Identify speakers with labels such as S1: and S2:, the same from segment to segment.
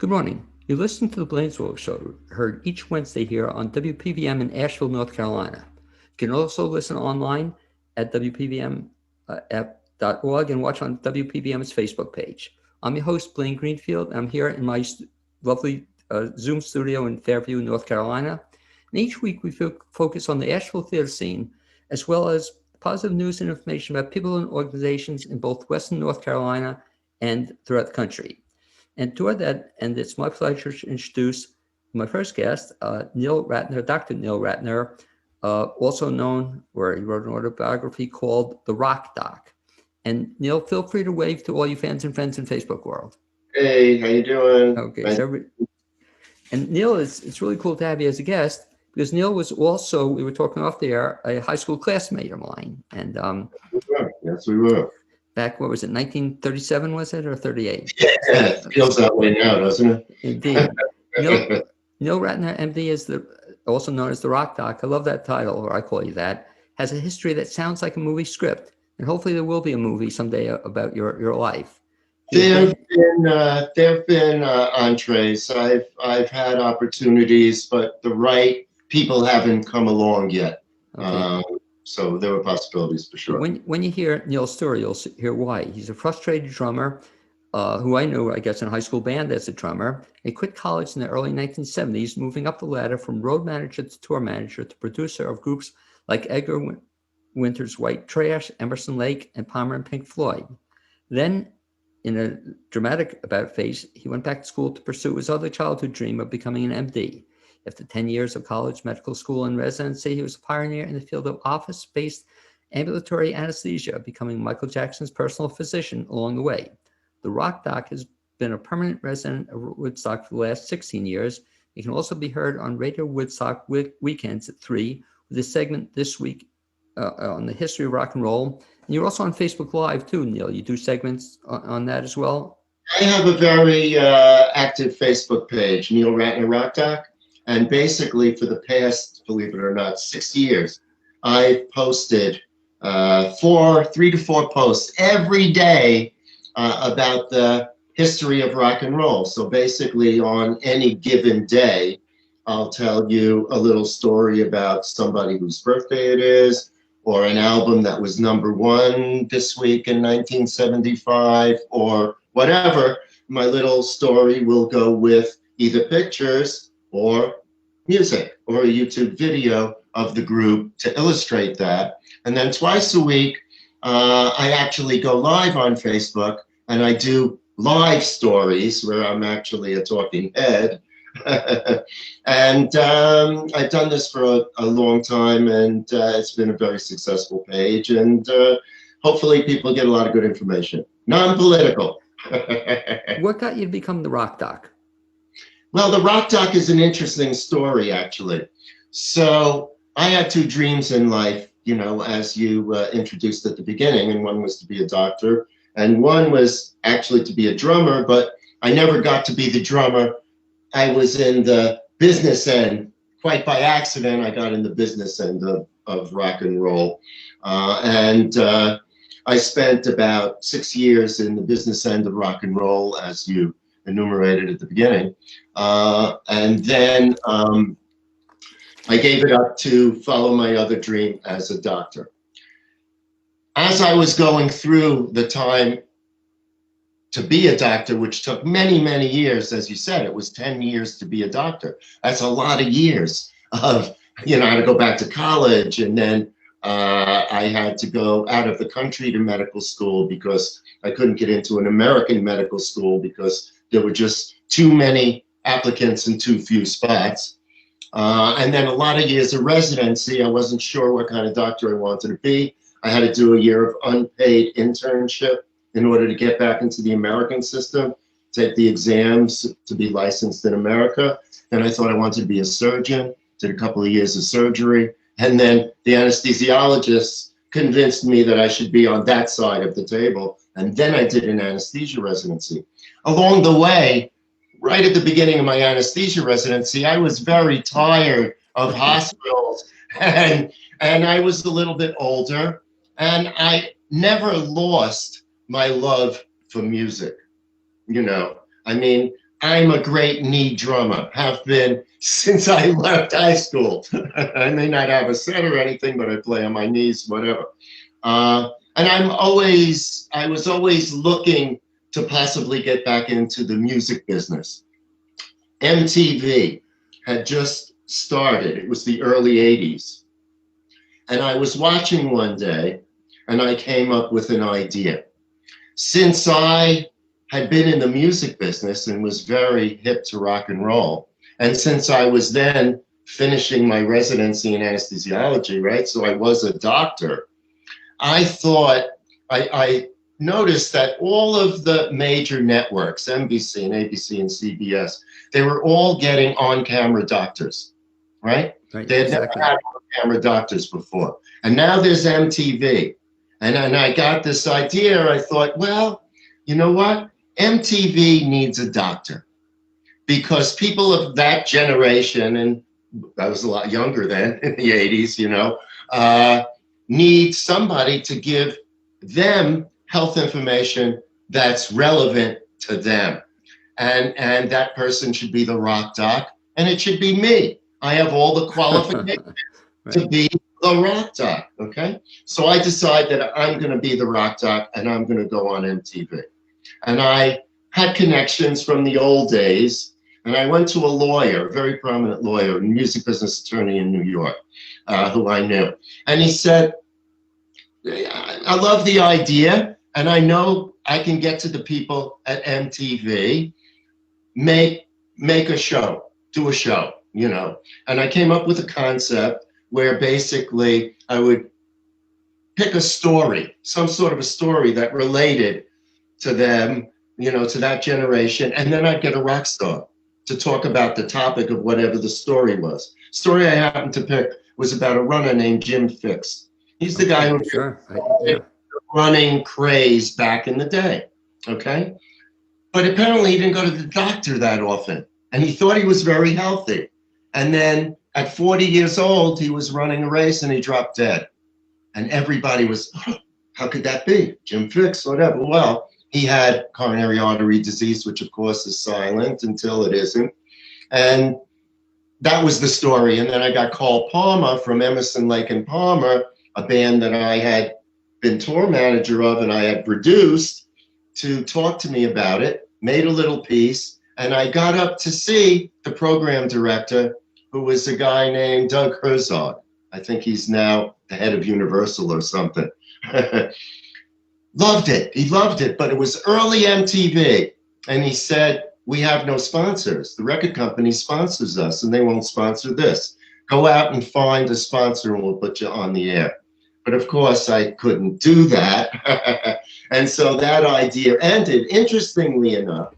S1: Good morning. You listen to the BLAINESWORLD show, heard each Wednesday here on WPVM in Asheville, North Carolina. You can also listen online at WPVM.org and watch on WPVM's Facebook page. I'm your host, Blaine Greenfield, and I'm here in my lovely Zoom studio in Fairview, North Carolina. And each week we focus on the Asheville theater scene, as well as positive news and information about people and organizations in both Western North Carolina and throughout the country. And toward that end, it's my pleasure to introduce my first guest, Neil Ratner, Dr. Neil Ratner, also known, where he wrote an autobiography called The Rock Doc. And Neil, feel free to wave to all you fans and friends in Facebook world.
S2: Hey, how you doing?
S1: Okay, and Neil, it's really cool to have you as a guest, because Neil was also, we were talking off the air, a high school classmate of mine. And
S2: yes, we were.
S1: Back, what was it, 1937, was it, or 38?
S2: Yeah, it feels that way now, doesn't it?
S1: Indeed. Neil Ratner MD is also known as the Rock Doc. I love that title, or I call you that. Has a history that sounds like a movie script, and hopefully there will be a movie someday about your life.
S2: There've been entrees. I've had opportunities, but the right people haven't come along yet. Okay. So there were possibilities for sure.
S1: When you hear Neil's story, you'll hear why. He's a frustrated drummer who I knew, I guess, in a high school band as a drummer. He quit college in the early 1970s, moving up the ladder from road manager to tour manager to producer of groups like Edgar Winter's White Trash, Emerson Lake, and Palmer and Pink Floyd. Then, in a dramatic about face, he went back to school to pursue his other childhood dream of becoming an MD. After 10 years of college, medical school, and residency, he was a pioneer in the field of office-based ambulatory anesthesia, becoming Michael Jackson's personal physician along the way. The Rock Doc has been a permanent resident of Woodstock for the last 16 years. He can also be heard on Radio Woodstock weekends at 3 with a segment this week on the history of rock and roll. And you're also on Facebook Live too, Neil. You do segments on that as well?
S2: I have a very active Facebook page, Neil Ratner Rock Doc. And basically for the past, believe it or not, 6 years, I've posted 3 to 4 posts every day about the history of rock and roll. So basically on any given day, I'll tell you a little story about somebody whose birthday it is, or an album that was #1 this week in 1975, or whatever. My little story will go with either pictures or music or a YouTube video of the group to illustrate that. And then twice a week, I actually go live on Facebook and I do live stories where I'm actually a talking head. And I've done this for a long time, and it's been a very successful page, and hopefully people get a lot of good information. Non-political.
S1: What got you to become the Rock Doc?
S2: Well, the Rock Doc is an interesting story, actually. So I had 2 dreams in life, you know, as you introduced at the beginning, and one was to be a doctor, and one was actually to be a drummer, but I never got to be the drummer. I was in the business end. Quite by accident, I got in the business end of rock and roll. I spent about 6 years in the business end of rock and roll, as you enumerated at the beginning. And then I gave it up to follow my other dream as a doctor. As I was going through the time to be a doctor, which took many, many years, as you said, it was 10 years to be a doctor. That's a lot of years of, you know, I had to go back to college, and then I had to go out of the country to medical school because I couldn't get into an American medical school because there were just too many applicants and too few spots. And then a lot of years of residency. I wasn't sure what kind of doctor I wanted to be. I had to do a year of unpaid internship in order to get back into the American system, take the exams to be licensed in America. Then I thought I wanted to be a surgeon, did a couple of years of surgery. And then the anesthesiologists convinced me that I should be on that side of the table. And then I did an anesthesia residency. Along the way, right at the beginning of my anesthesia residency, I was very tired of hospitals, and I was a little bit older, and I never lost my love for music. You know, I mean, I'm a great knee drummer, have been since I left high school. I may not have a set or anything, but I play on my knees, whatever. And I was always looking to possibly get back into the music business. MTV had just started. It was the early 80s. And I was watching one day, and I came up with an idea. Since I had been in the music business and was very hip to rock and roll, and since I was then finishing my residency in anesthesiology, right? So I was a doctor. I thought, I noticed that all of the major networks, NBC and ABC and CBS, they were all getting on-camera doctors, right? They had never had on-camera doctors before. And now there's MTV. And I got this idea, I thought, well, you know what? MTV needs a doctor. Because people of that generation, and I was a lot younger then, in the 80s, you know, need somebody to give them health information that's relevant to them. And that person should be the rock doc, and it should be me. I have all the qualifications to be the rock doc, okay? So I decide that I'm gonna be the rock doc and I'm gonna go on MTV. And I had connections from the old days, and I went to a lawyer, a very prominent lawyer, a music business attorney in New York, who I knew. And he said, I love the idea, and I know I can get to the people at MTV, make a show, do a show, you know. And I came up with a concept where basically I would pick a story, some sort of a story that related to them, you know, to that generation, and then I'd get a rock star to talk about the topic of whatever the story was. Story I happened to pick was about a runner named Jim Fixx. He's the guy who started running craze back in the day, okay? But apparently he didn't go to the doctor that often, and he thought he was very healthy. And then at 40 years old, he was running a race and he dropped dead. And everybody was, oh, how could that be? Jim Fixx, whatever. Well, he had coronary artery disease, which of course is silent until it isn't. And that was the story. And then I got Carl Palmer from Emerson, Lake and Palmer, a band that I had been tour manager of and I had produced, to talk to me about it, made a little piece, and I got up to see the program director, who was a guy named Doug Herzog. I think he's now the head of Universal or something. Loved it. He loved it, but it was early MTV. And he said, we have no sponsors. The record company sponsors us and they won't sponsor this. Go out and find a sponsor and we'll put you on the air. But of course I couldn't do that. And so that idea ended. Interestingly enough,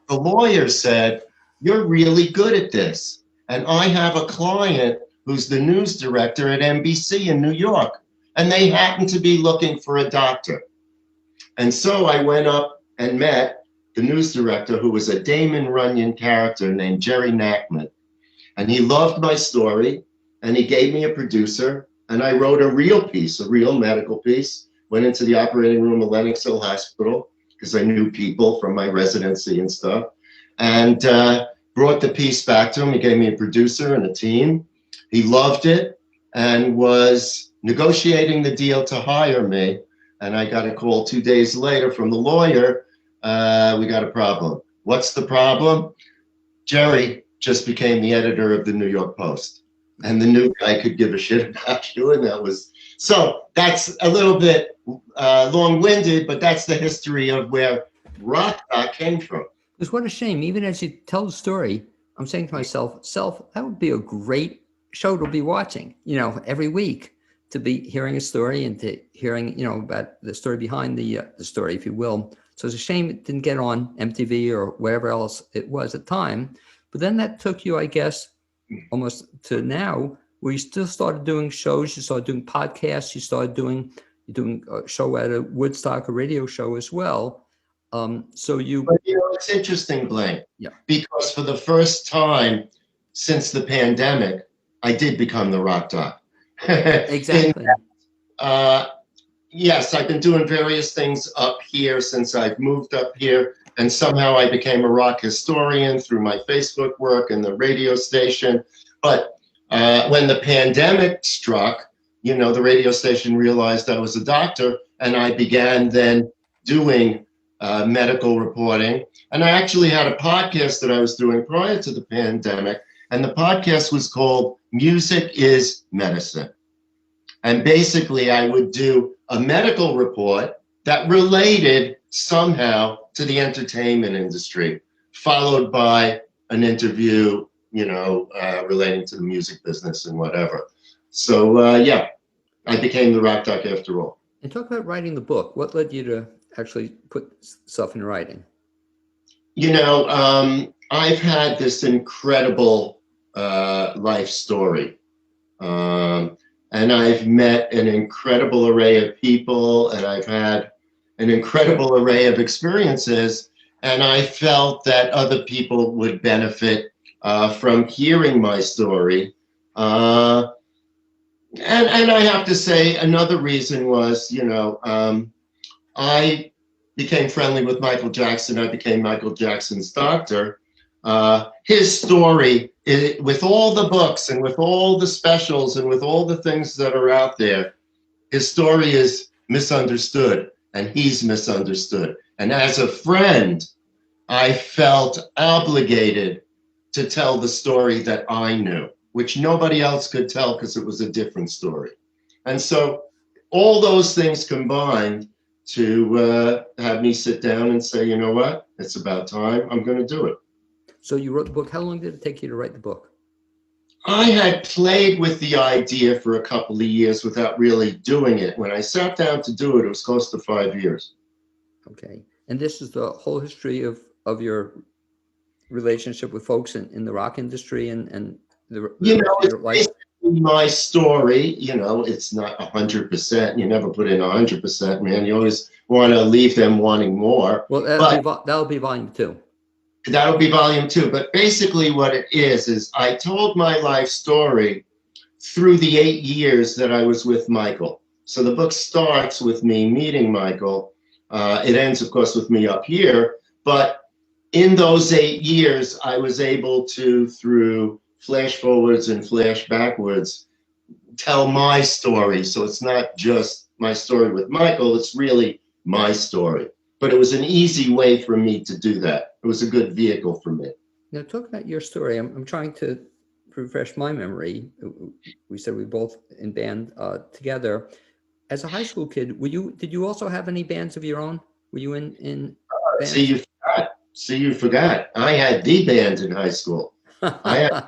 S2: the lawyer said, you're really good at this. And I have a client who's the news director at NBC in New York, and they happen to be looking for a doctor. And so I went up and met the news director, who was a Damon Runyon character named Jerry Nachman. And he loved my story, and he gave me a producer, and I wrote a real piece, a real medical piece, went into the operating room of Lenox Hill Hospital, because I knew people from my residency and stuff, and brought the piece back to him. He gave me a producer and a team. He loved it and was negotiating the deal to hire me. And I got a call 2 days later from the lawyer, we got a problem. What's the problem? Jerry just became the editor of the New York Post. And the new guy could give a shit about you, and that was, so that's a little bit long-winded, but that's the history of where rock came from.
S1: Because what a shame, even as you tell the story, I'm saying to myself, that would be a great show to be watching, you know, every week, to be hearing a story and to hearing, you know, about the story behind the story, if you will. So it's a shame it didn't get on MTV or wherever else it was at the time. But then that took you, I guess, almost to now, where you still started doing shows, you started doing podcasts, you started doing a show at a Woodstock, a radio show as well. So you...
S2: But, you know, it's interesting, Blaine, because for the first time since the pandemic, I did become the rock doc.
S1: Exactly.
S2: Yes, I've been doing various things up here since I've moved up here. and somehow I became a rock historian through my Facebook work and the radio station. But when the pandemic struck, you know, the radio station realized I was a doctor, and I began then doing medical reporting. And I actually had a podcast that I was doing prior to the pandemic, and the podcast was called Music is Medicine. And basically, I would do a medical report that related somehow to the entertainment industry, followed by an interview, you know, relating to the music business and whatever. So, yeah, I became the rock doc after all.
S1: And talk about writing the book. What led you to actually put stuff in writing?
S2: You know, I've had this incredible life story. And I've met an incredible array of people, and I've had an incredible array of experiences. And I felt that other people would benefit from hearing my story. And I have to say, another reason was, you know, I became friendly with Michael Jackson. I became Michael Jackson's doctor. His story, with all the books and with all the specials and with all the things that are out there, his story is misunderstood, and he's misunderstood. And as a friend, I felt obligated to tell the story that I knew, which nobody else could tell because it was a different story. And so all those things combined to have me sit down and say, you know what, it's about time, I'm going to do it.
S1: So you wrote the book. How long did it take you to write the book?
S2: I had played with the idea for a couple of years without really doing it. When I sat down to do it, it was close to 5 years.
S1: Okay. And this is the whole history of your relationship with folks in the rock industry and the
S2: You know, it's
S1: life?
S2: basically my story. You know, it's not 100%. You never put in 100%, man. You always want to leave them wanting more.
S1: Well, that'll be volume 2.
S2: That'll be volume 2. But basically what it is I told my life story through the 8 years that I was with Michael. So the book starts with me meeting Michael. It ends, of course, with me up here. But in those 8 years, I was able to, through flash forwards and flash backwards, tell my story. So it's not just my story with Michael, it's really my story. But it was an easy way for me to do that. It was a good vehicle for me.
S1: Now, talk about your story. I'm trying to refresh my memory. We said we both in band together. As a high school kid, did you also have any bands of your own? Were you in bands?
S2: See, you forgot. I had the band in high school. I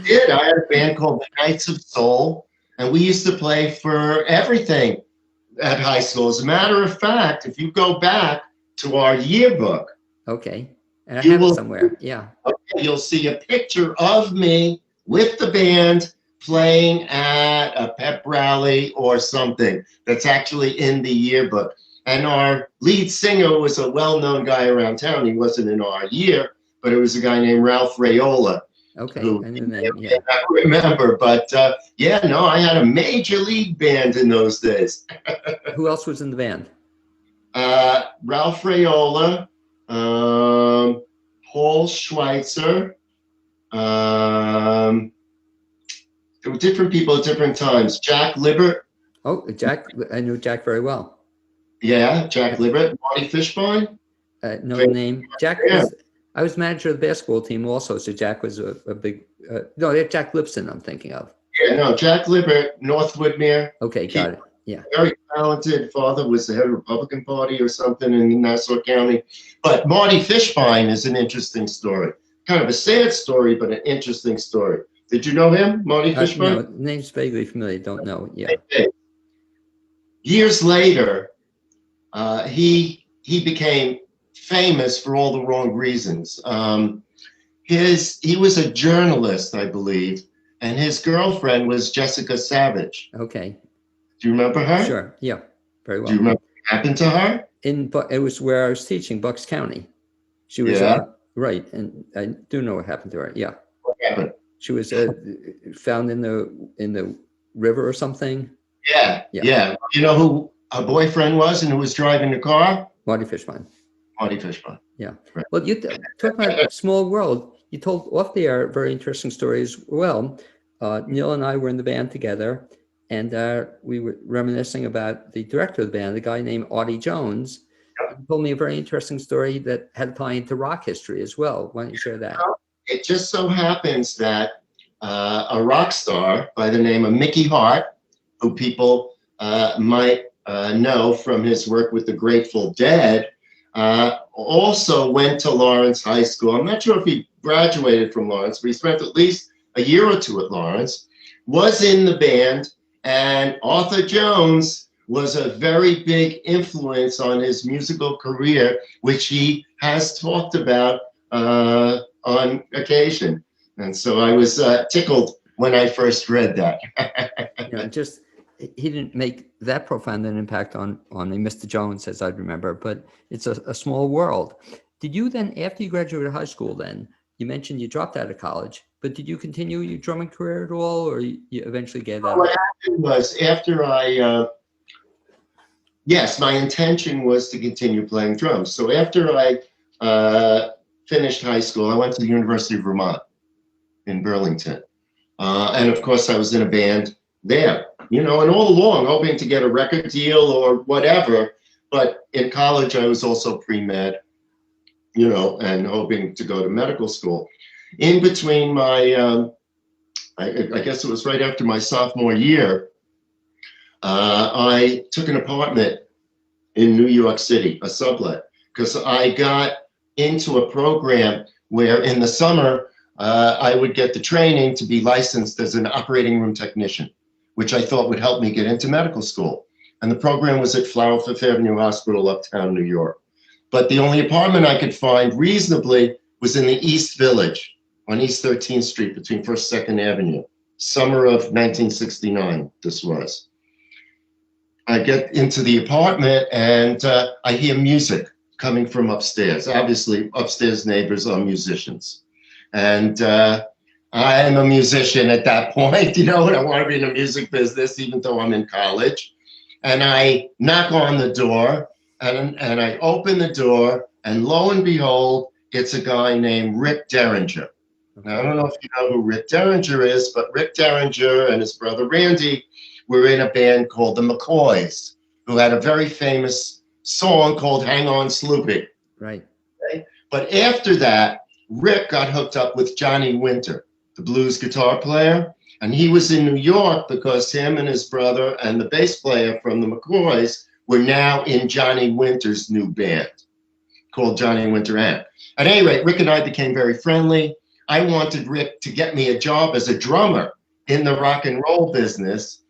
S2: did. I had a band called the Knights of Soul, and we used to play for everything at high school. As a matter of fact, if you go back to our yearbook,
S1: okay, and I have it somewhere. Yeah.
S2: Okay, you'll see a picture of me with the band playing at a pep rally or something that's actually in the yearbook. And our lead singer was a well-known guy around town. He wasn't in our year, but it was a guy named Ralph Rayola.
S1: Okay,
S2: who
S1: I may
S2: not remember, but yeah, no, I had a major league band in those days.
S1: Who else was in the band?
S2: Ralph Rayola, Paul Schweitzer. There were different people at different times. Jack Libbert.
S1: Oh, Jack! I knew Jack very well.
S2: Yeah, Jack Libbert. Marty Fishbone.
S1: No name. Jack.
S2: Yeah.
S1: I was manager of the basketball team also, so Jack was a big. No, they had Jack Lipson. I'm thinking of.
S2: Yeah, no, Jack Libbert, North Woodmere.
S1: Okay, got it. Yeah.
S2: Very talented. Father was the head of the Republican Party or something in Nassau County. But Marty Fishbone is an interesting story. Kind of a sad story, but an interesting story. Did you know him, Marty Fishbone?
S1: No, name's vaguely familiar. Don't know. Yeah.
S2: Years later, he became famous for all the wrong reasons. He was a journalist, I believe, and his girlfriend was Jessica Savage.
S1: Okay.
S2: Do you remember her?
S1: Sure. Yeah. Very well.
S2: Do you remember what happened to her?
S1: It was where I was teaching, Bucks County. She was right, and I do know what happened to her. Yeah.
S2: What happened?
S1: She was found in the river or something.
S2: Yeah. You know who her boyfriend was and who was driving the car?
S1: Marty Fishbone.
S2: Marty Fishbone.
S1: Yeah.
S2: Right.
S1: Well, you talk about small world. You told off the air a very interesting story as well. Neil and I were in the band together, and we were reminiscing about the director of the band, a guy named Audie Jones.
S2: Yep.
S1: He told me a very interesting story that had a tie into rock history as well. Why don't you share that?
S2: It just so happens that a rock star by the name of Mickey Hart, who people might know from his work with the Grateful Dead, also went to Lawrence High School. I'm not sure if he graduated from Lawrence, but he spent at least a year or two at Lawrence, was in the band, and Arthur Jones was a very big influence on his musical career, which he has talked about on occasion. And so I was tickled when I first read that.
S1: Just he didn't make that profound an impact on Mr. Jones, as I remember, but it's a small world. Did you then, after you graduated high school, then you mentioned you dropped out of college, but did you continue your drumming career at all, or you eventually gave that up?
S2: What happened was after yes, my intention was to continue playing drums. So after I finished high school, I went to the University of Vermont in Burlington. And of course, I was in a band there, and all along hoping to get a record deal or whatever. But in college, I was also pre-med, and hoping to go to medical school. In between my, I guess it was right after my sophomore year, I took an apartment in New York City, a sublet, because I got into a program where in the summer, I would get the training to be licensed as an operating room technician, which I thought would help me get into medical school. And the program was at Flower Fifth Avenue Hospital, uptown New York. But the only apartment I could find reasonably was in the East Village on East 13th Street between 1st, 2nd Avenue. Summer of 1969, this was. I get into the apartment and I hear music coming from upstairs. Obviously, upstairs neighbors are musicians. And I am a musician at that point, and I want to be in the music business, even though I'm in college. And I knock on the door, and I open the door, and lo and behold, it's a guy named Rick Derringer. Now, I don't know if you know who Rick Derringer is, but Rick Derringer and his brother Randy were in a band called the McCoys, who had a very famous song called Hang On Sloopy.
S1: Right.
S2: Okay? But after that, Rick got hooked up with Johnny Winter, the blues guitar player, and he was in New York because him and his brother and the bass player from the McCoys were now in Johnny Winter's new band called Johnny Winter Amp. At any rate, Rick and I became very friendly. I wanted Rick to get me a job as a drummer in the rock and roll business.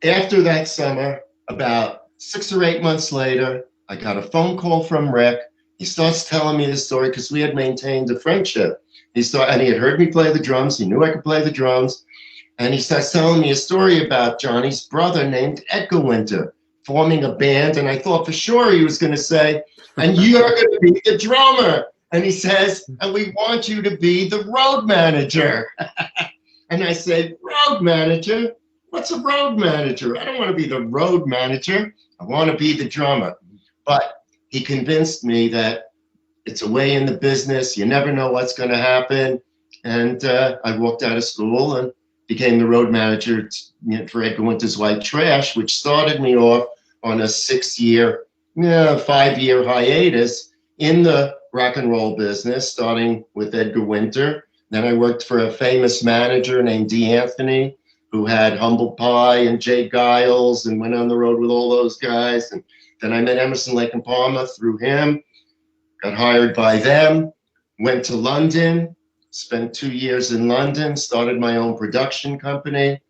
S2: After that summer, about 6 or 8 months later, I got a phone call from Rick. He starts telling me the story because we had maintained a friendship. And he had heard me play the drums. He knew I could play the drums. And he starts telling me a story about Johnny's brother named Edgar Winter forming a band. And I thought for sure he was going to say, and you're going to be the drummer. And he says, and we want you to be the road manager. And I said, road manager? What's a road manager? I don't want to be the road manager. I want to be the drummer. But he convinced me that it's a way in the business. You never know what's going to happen. And I walked out of school and became the road manager for Edgar Winter's White Trash, which started me off on a 5-year hiatus in the rock and roll business, starting with Edgar Winter. Then I worked for a famous manager named Dee Anthony, who had Humble Pie and Jay Giles and went on the road with all those guys. And then I met Emerson, Lake and Palmer through him, got hired by them, went to London, spent 2 years in London, started my own production company,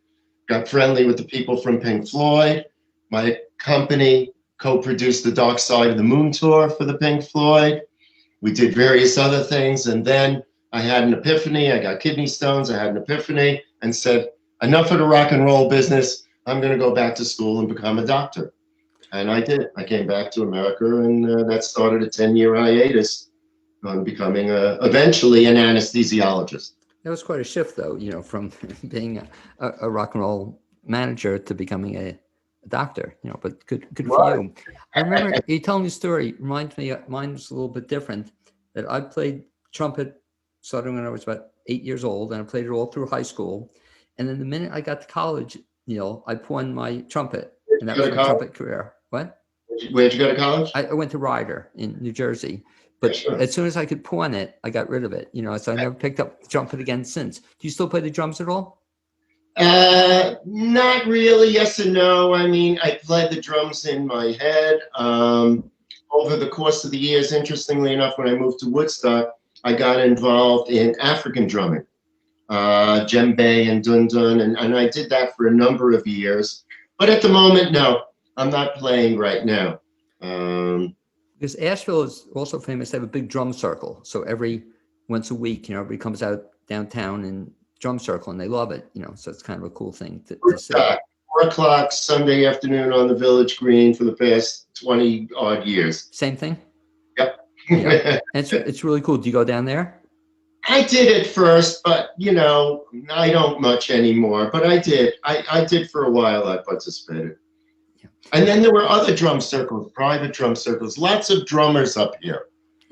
S2: got friendly with the people from Pink Floyd. My company co-produced the Dark Side of the Moon tour for the Pink Floyd. We did various other things, and then I had an epiphany. I got kidney stones. I had an epiphany and said, enough of the rock and roll business. I'm going to go back to school and become a doctor. And I did. I came back to America, and that started a 10-year hiatus on becoming eventually an anesthesiologist.
S1: That was quite a shift, though, from being a rock and roll manager to becoming a doctor, but good for
S2: Right.
S1: you. I remember you telling me a story, reminds me, mine was a little bit different, that I played trumpet starting when I was about 8 years old, and I played it all through high school. And then the minute I got to college, I pawned my trumpet, and that
S2: Go
S1: was
S2: to
S1: my
S2: college?
S1: trumpet career. What?
S2: Where'd you go to college?
S1: I went to Ryder in New Jersey,
S2: Yeah,
S1: but
S2: sure.
S1: as soon as I could pawn it, I got rid of it, so I never picked up the trumpet again since. Do you still play the drums at all?
S2: Not really. Yes and no. I mean, I played the drums in my head. Over the course of the years, interestingly enough, when I moved to Woodstock, I got involved in African drumming, djembe and dundun, and I did that for a number of years. But at the moment, no, I'm not playing right now.
S1: Because Asheville is also famous to have a big drum circle. So every once a week, everybody comes out downtown and drum circle, and they love it. So it's kind of a cool thing to see.
S2: 4 o'clock Sunday afternoon on the Village Green for the past 20 odd years.
S1: Same thing.
S2: Yep.
S1: Yeah, and it's really cool. Do you go down there?
S2: I did at first, but I don't much anymore. But I did. I did for a while. I participated.
S1: Yeah.
S2: And then there were other drum circles, private drum circles, lots of drummers up here.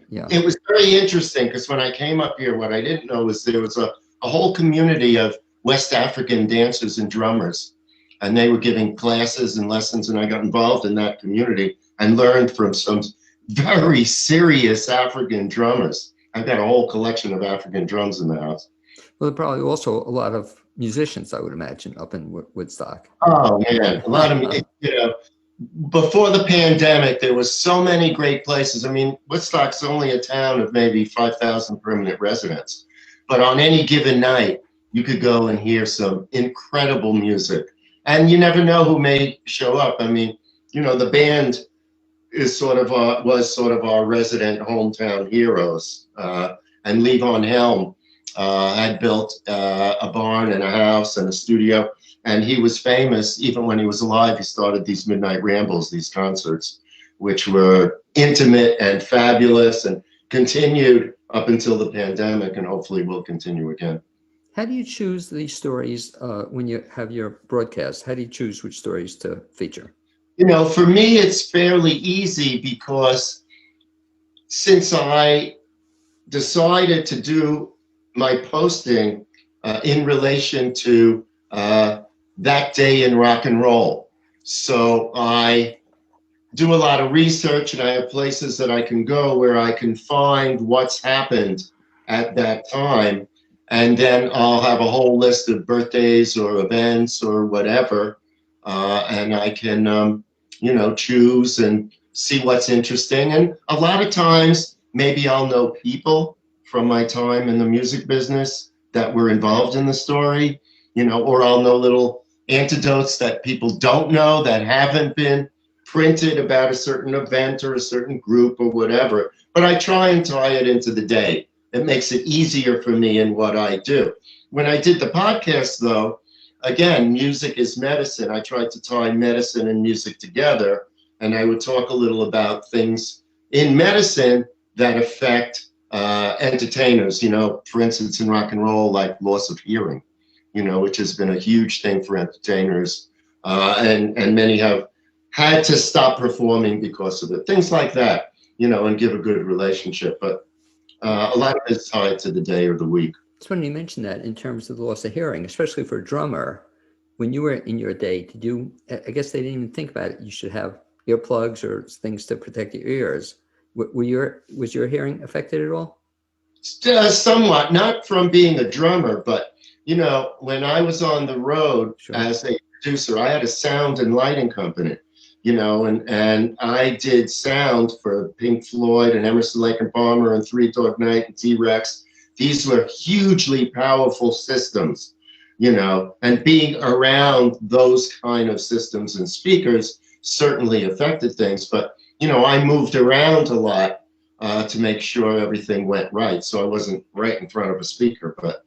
S1: Yeah.
S2: It was very interesting because when I came up here, what I didn't know was there was a whole community of West African dancers and drummers. And they were giving classes and lessons, and I got involved in that community and learned from some very serious African drummers. I've got a whole collection of African drums in the house.
S1: Well, probably also a lot of musicians, I would imagine, up in Woodstock.
S2: Oh, man, a lot of, before the pandemic, there was so many great places. I mean, Woodstock's only a town of maybe 5,000 permanent residents. But on any given night, you could go and hear some incredible music. And you never know who may show up. I mean, the band was sort of our resident hometown heroes. And Levon Helm had built a barn and a house and a studio. And he was famous, even when he was alive. He started these midnight rambles, these concerts, which were intimate and fabulous and continued up until the pandemic, and hopefully will continue again.
S1: How do you choose these stories when you have your broadcast? How do you choose which stories to feature?
S2: For me, it's fairly easy because since I decided to do my posting in relation to that day in rock and roll. So I do a lot of research, and I have places that I can go where I can find what's happened at that time. And then I'll have a whole list of birthdays or events or whatever. And I can, choose and see what's interesting. And a lot of times, maybe I'll know people from my time in the music business that were involved in the story, or I'll know little anecdotes that people don't know that haven't been printed about a certain event or a certain group or whatever. But I try and tie it into the day. It makes it easier for me in what I do. When I did the podcast, though, again, music is medicine. I tried to tie medicine and music together, and I would talk a little about things in medicine that affect entertainers, for instance, in rock and roll, like loss of hearing, which has been a huge thing for entertainers. And many have had to stop performing because of it. Things like that, and give a good relationship. But a lot of it's tied to the day or the week.
S1: It's funny you mentioned that in terms of the loss of hearing, especially for a drummer. When you were in your day, I guess they didn't even think about it. You should have earplugs or things to protect your ears. Was your hearing affected at all?
S2: Somewhat, not from being a drummer, but when I was on the road as a producer, I had a sound and lighting company, and I did sound for Pink Floyd and Emerson, Lake and Palmer and Three Dog Night and T-Rex. These were hugely powerful systems, and being around those kind of systems and speakers certainly affected things. But, I moved around a lot to make sure everything went right. So I wasn't right in front of a speaker, but,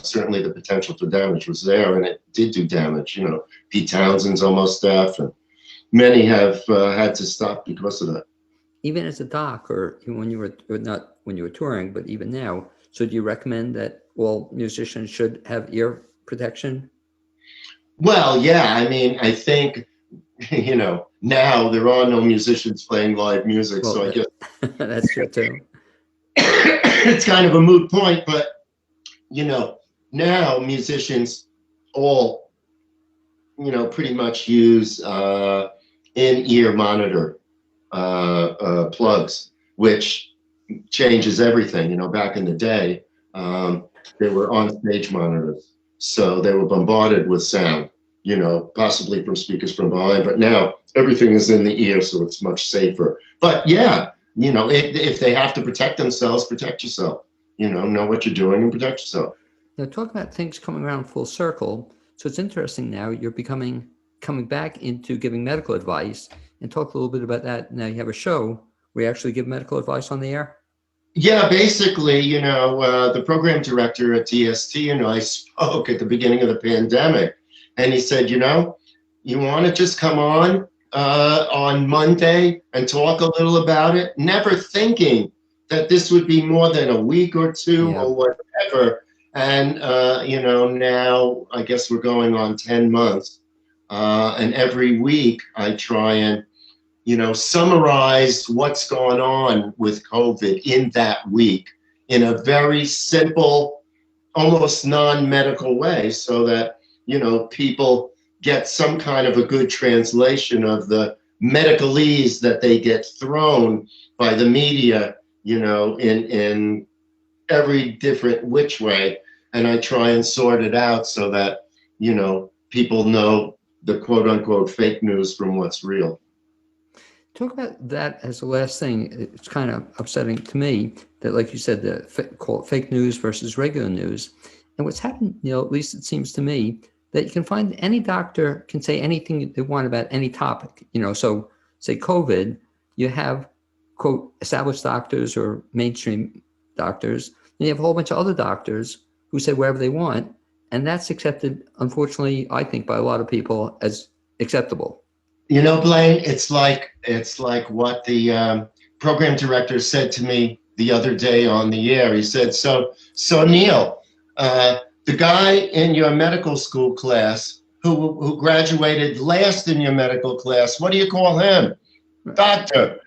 S2: certainly the potential for damage was there, and it did do damage. Pete Townsend's almost deaf, and many have had to stop because of that.
S1: Even as a doc, or when you were not when you were touring, but even now. So do you recommend that all musicians should have ear protection?
S2: Well, yeah. I mean, I think you know, now there are no musicians playing live music,
S1: Well,
S2: so I guess
S1: that's true too.
S2: it's kind of a moot point, but you know, now musicians all, you know, pretty much use in-ear monitor plugs, which changes everything. You know, back in the day, they were on-stage monitors, so they were bombarded with sound, you know, possibly from speakers from behind. But now everything is in the ear, so it's much safer. But yeah, you know, if they have to protect themselves, protect yourself. You know what you're doing and protect yourself.
S1: Now, talk about things coming around full circle. So it's interesting now you're coming back into giving medical advice, and talk a little bit about that. Now you have a show where you actually give medical advice on the air.
S2: Yeah, basically, you know, the program director at TST and I spoke at the beginning of the pandemic, and he said, you know, you want to just come on Monday and talk a little about it, never thinking that this would be more than a week or two
S1: Yeah.
S2: or whatever. And, you know, now I guess we're going on 10 months. And every week I try and, you know, summarize what's going on with COVID in that week in a very simple, almost non-medical way, so that, you know, people get some kind of a good translation of the medicalese that they get thrown by the media, you know, in every different which way. And I try and sort it out so that, you know, people know the quote unquote fake news from what's real.
S1: Talk about that as the last thing. It's kind of upsetting to me that, like you said, call it fake news versus regular news. And what's happened, you know, at least it seems to me, that you can find any doctor can say anything they want about any topic. You know, so say COVID, you have, quote, established doctors or mainstream doctors, and you have a whole bunch of other doctors who say whatever they want. And that's accepted, unfortunately, I think, by a lot of people as acceptable.
S2: You know, Blaine, it's like what the program director said to me the other day on the air. He said, "So Neil, the guy in your medical school class who graduated last in your medical class, what do you call him? Doctor."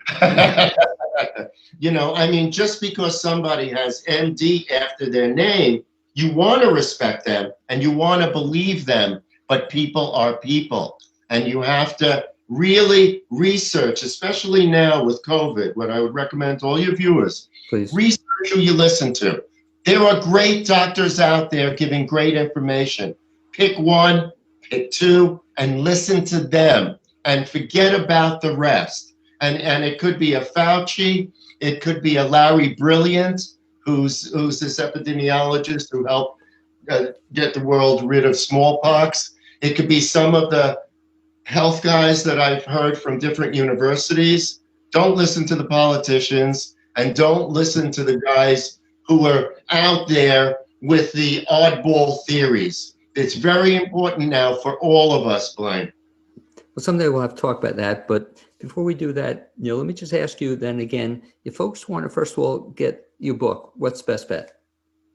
S2: You know, I mean, just because somebody has MD after their name, you want to respect them and you want to believe them, but people are people. And you have to really research, especially now with COVID, what I would recommend to all your viewers,
S1: Please.
S2: research who you listen to. There are great doctors out there giving great information. Pick one, pick two, and listen to them and forget about the rest. And it could be a Fauci, it could be a Larry Brilliant, who's this epidemiologist who helped get the world rid of smallpox. It could be some of the health guys that I've heard from different universities. Don't listen to the politicians and don't listen to the guys who are out there with the oddball theories. It's very important now for all of us, Blaine.
S1: Well, someday we'll have to talk about that. But before we do that, you know, let me just ask you then again, if folks want to, first of all, get your book, what's the best bet?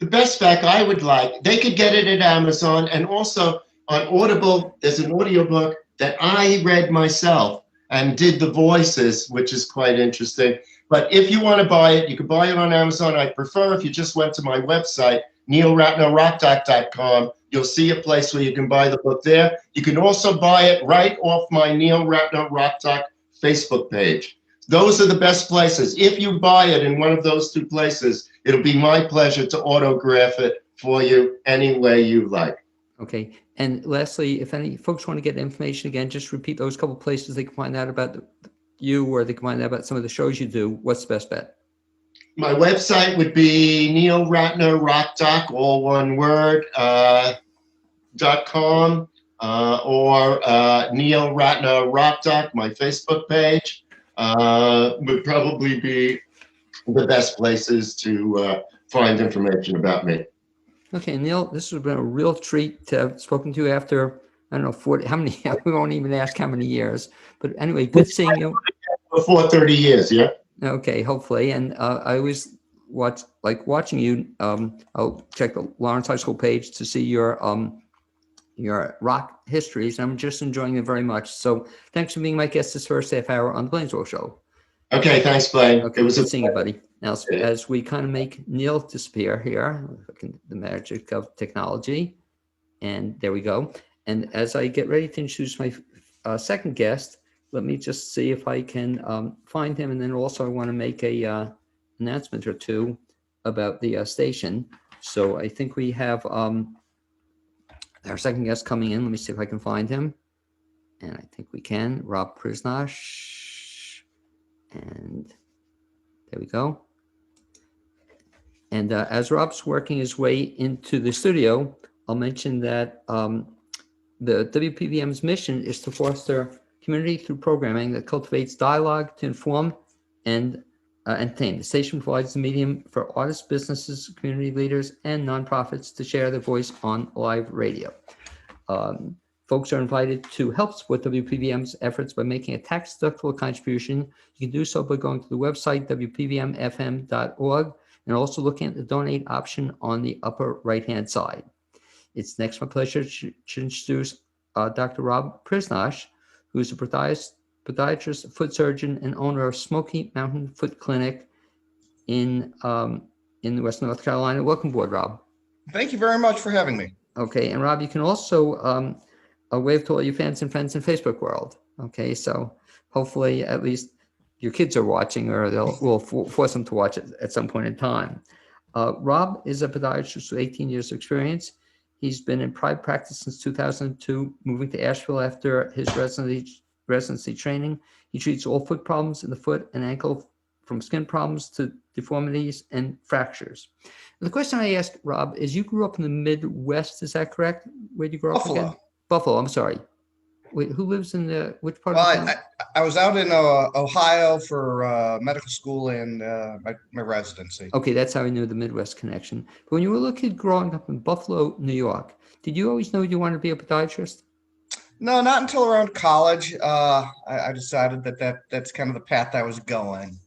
S2: The best spec I would like, they could get it at Amazon, and also on Audible, there's an audiobook that I read myself and did the voices, which is quite interesting. But if you want to buy it, you can buy it on Amazon. I prefer if you just went to my website, neilratnerrockdoc.com. You'll see a place where you can buy the book there. You can also buy it right off my Neil Ratner Rock Doc Facebook page. Those are the best places. If you buy it in one of those two places, it'll be my pleasure to autograph it for you any way you like.
S1: Okay. And lastly, if any folks want to get information, again, just repeat those couple places they can find out about you, or they can find out about some of the shows you do. What's the best bet?
S2: My website would be Neil Ratner Rock Doc, all one word, .com, or Neil Ratner Rock Doc, my Facebook page, would probably be the best places to find information about me.
S1: Okay, Neil, this has been a real treat to have spoken to you after, I don't know, 40, how many, we won't even ask how many years. But anyway, good seeing you.
S2: Before 30 years, yeah?
S1: Okay, hopefully. And I always like watching you. I'll check the Lawrence High School page to see your your rock histories. I'm just enjoying them very much. So thanks for being my guest this first half hour on the BLAINESWORLD Show.
S2: Okay, thanks, Blaine.
S1: Okay,
S2: It was
S1: good
S2: a
S1: seeing you, buddy. Now, as we kind of make Neil disappear here, the magic of technology, and there we go. And as I get ready to introduce my second guest, let me just see if I can find him. And then also I want to make a announcement or two about the station. So I think we have our second guest coming in. Let me see if I can find him. And I think we can. Rob Przynosch. And there we go. And as Rob's working his way into the studio, I'll mention that the WPVM's mission is to foster community through programming that cultivates dialogue to inform and entertain. The station provides the medium for artists, businesses, community leaders, and nonprofits to share their voice on live radio. Folks are invited to help support WPVM's efforts by making a tax-deductible contribution. You can do so by going to the website, wpvmfm.org, and also looking at the donate option on the upper right-hand side. It's next my pleasure to introduce Dr. Rob Przynosch, who is a podiatrist, foot surgeon, and owner of Smoky Mountain Foot Clinic in Western North Carolina. Welcome aboard, Rob.
S3: Thank you very much for having me.
S1: Okay, and Rob, you can also wave to all your fans and friends in Facebook world. Okay, so hopefully at least your kids are watching, or we'll force them to watch it at some point in time. Rob is a podiatrist with 18 years of experience. He's been in private practice since 2002, moving to Asheville after his residency training. He treats all foot problems in the foot and ankle, from skin problems to deformities and fractures. And the question I asked Rob is, you grew up in the Midwest, is that correct? Where did you grow up again? Buffalo, I'm sorry. Wait, who lives in which part of the town?
S3: I was out in Ohio for medical school and my residency.
S1: Okay, that's how I knew the Midwest connection. But when you were a little kid growing up in Buffalo, New York, did you always know you wanted to be a podiatrist?
S3: No, not until around college. I decided that's kind of the path I was going.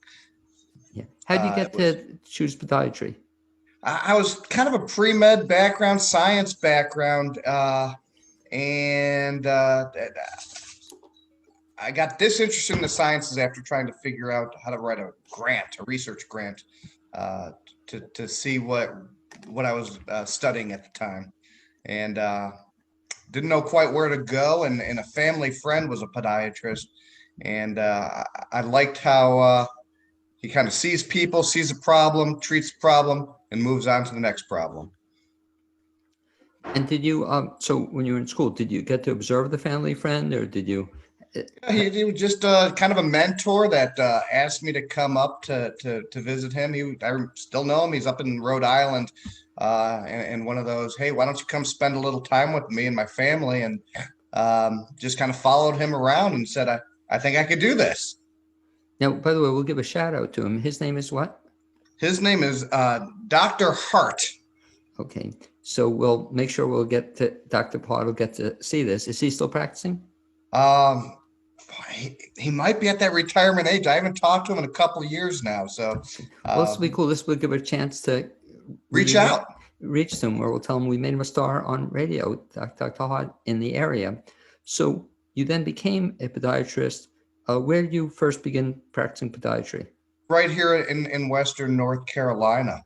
S1: Yeah. How did you get to choose podiatry?
S3: I was kind of a pre-med background, science background, and I got disinterested in the sciences after trying to figure out how to write a research grant, to see what I was studying at the time, and didn't know quite where to go. And a family friend was a podiatrist, and I liked how he kind of sees people, sees a problem, treats the problem, and moves on to the next problem.
S1: And did you, so when you were in school, did you get to observe the family friend, or did you?
S3: He was just kind of a mentor that asked me to come up to visit him. I still know him. He's up in Rhode Island, and one of those, hey, why don't you come spend a little time with me and my family? And just kind of followed him around and said, I think I could do this.
S1: Now, by the way, we'll give a shout out to him. His name is what?
S3: His name is Dr. Hart.
S1: Okay, so we'll make sure we'll get to Dr. Hart will get to see this. Is he still practicing?
S3: He might be at that retirement age. I haven't talked to him in a couple of years now. So
S1: well, this will be cool. This will give a chance to
S3: reach to
S1: him, or we'll tell him we made him a star on radio, Dr. Hart, in the area. So you then became a podiatrist. Where did you first begin practicing podiatry?
S3: Right here in Western North Carolina.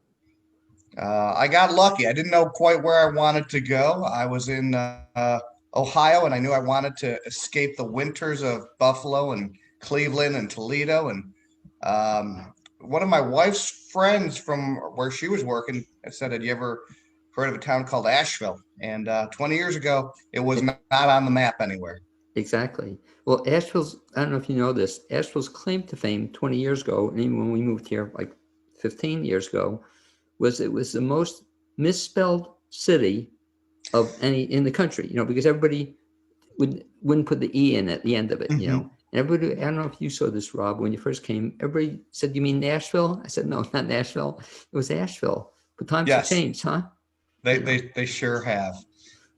S3: I got lucky. I didn't know quite where I wanted to go. I was in Ohio, and I knew I wanted to escape the winters of Buffalo and Cleveland and Toledo. And one of my wife's friends from where she was working said, "Had you ever heard of a town called Asheville?" And 20 years ago, it was not on the map anywhere.
S1: Exactly. Well, Asheville's, I don't know if you know this, Asheville's claim to fame 20 years ago, and even when we moved here like 15 years ago, was it was the most misspelled city of any in the country, because everybody wouldn't put the E in at the end of it, And everybody, I don't know if you saw this, Rob, when you first came, everybody said, "You mean Nashville?" I said, "No, not Nashville. It was Asheville." But times have changed, huh?
S3: They sure have.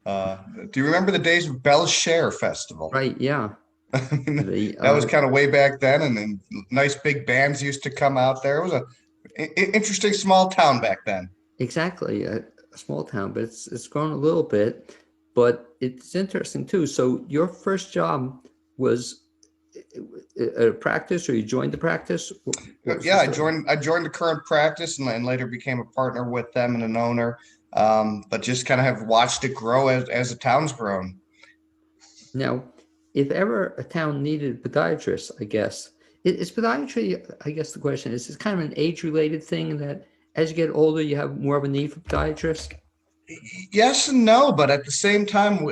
S3: Do you remember the days of Bell's Share Festival?
S1: Right, yeah.
S3: That was kind of way back then, and then nice big bands used to come out there. It was an interesting small town back then.
S1: Exactly, a small town, but it's grown a little bit. But it's interesting too. So your first job was at a practice, or you joined the practice? What was
S3: Yeah,
S1: the story?
S3: I joined the current practice and later became a partner with them and an owner. But just kind of have watched it grow as the town's grown.
S1: Now, if ever a town needed a podiatrist, I guess, is podiatry, I guess the question is kind of an age-related thing that as you get older, you have more of a need for podiatrists?
S3: Yes and no, but at the same time,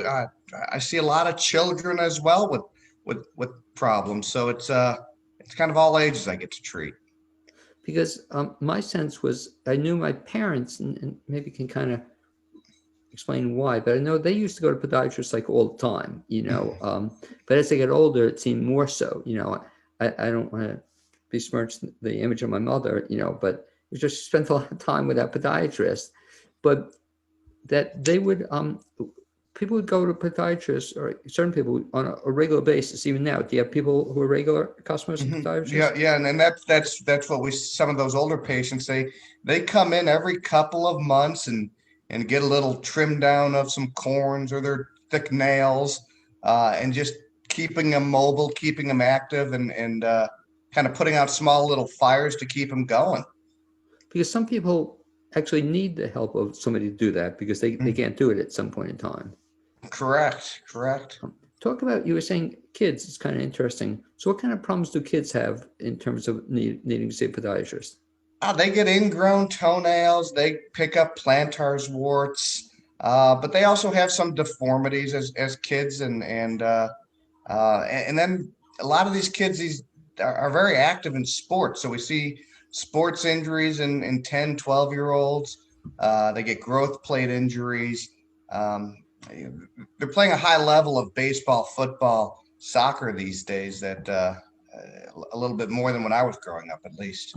S3: I see a lot of children as well with problems. So it's kind of all ages I get to treat.
S1: Because my sense was I knew my parents, and maybe can kind of explain why, but I know they used to go to podiatrists like all the time, but as they get older, it seemed more so, I don't want to besmirch the image of my mother, but we just spent a lot of time with that podiatrist, but that they would, people would go to podiatrists, or certain people, on a regular basis. Even now, do you have people who are regular customers of podiatrists?
S3: Yeah, and that's what some of those older patients, they come in every couple of months and get a little trim down of some corns or their thick nails, and just keeping them mobile, keeping them active, and kind of putting out small little fires to keep them going.
S1: Because some people actually need the help of somebody to do that because they can't do it at some point in time.
S3: Correct.
S1: Talk about, you were saying kids, it's kind of interesting. So what kind of problems do kids have in terms of needing to see a podiatrist?
S3: They get ingrown toenails, they pick up plantar warts, but they also have some deformities as kids, and then a lot of these kids are very active in sports. So we see sports injuries in 10, 12-year-olds. They get growth plate injuries. They're playing a high level of baseball, football, soccer these days, that a little bit more than when I was growing up, at least.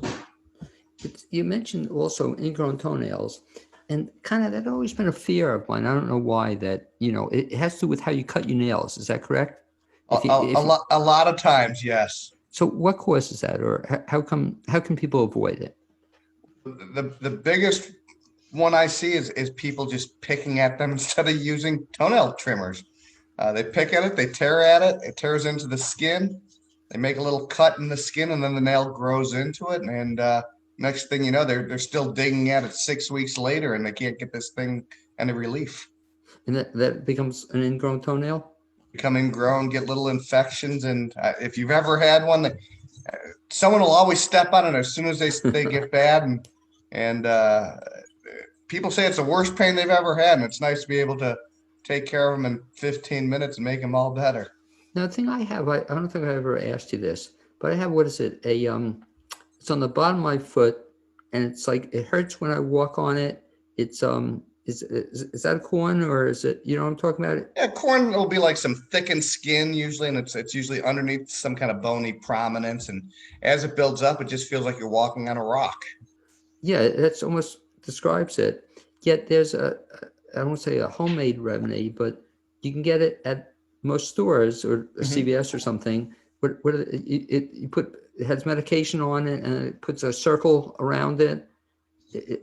S1: You mentioned also ingrown toenails, and kind of that always been a fear of mine. I don't know why, that, it has to do with how you cut your nails. Is that correct?
S3: A lot of times, yes.
S1: So what causes that, or how can people avoid it?
S3: The biggest one I see is people just picking at them instead of using toenail trimmers. They pick at it, they tear at it, it tears into the skin. They make a little cut in the skin, and then the nail grows into it. And next thing you know, they're still digging at it 6 weeks later, and they can't get this thing any relief.
S1: And that becomes an ingrown toenail?
S3: Become ingrown, get little infections, and if you've ever had one, someone will always step on it as soon as they get bad, and people say it's the worst pain they've ever had, and it's nice to be able to take care of them in 15 minutes and make them all better.
S1: Now, the thing I have, I don't think I ever asked you this, but I have, what is it? It's on the bottom of my foot, and it's like, it hurts when I walk on it. It's, is that a corn, or is it, you know what I'm talking about?
S3: Yeah, corn will be like some thickened skin usually, and it's usually underneath some kind of bony prominence. And as it builds up, it just feels like you're walking on a rock.
S1: Yeah, that's almost describes it. Yet there's I won't say a homemade remedy, but you can get it at most stores, or a CVS or something. It has medication on it, and it puts a circle around it.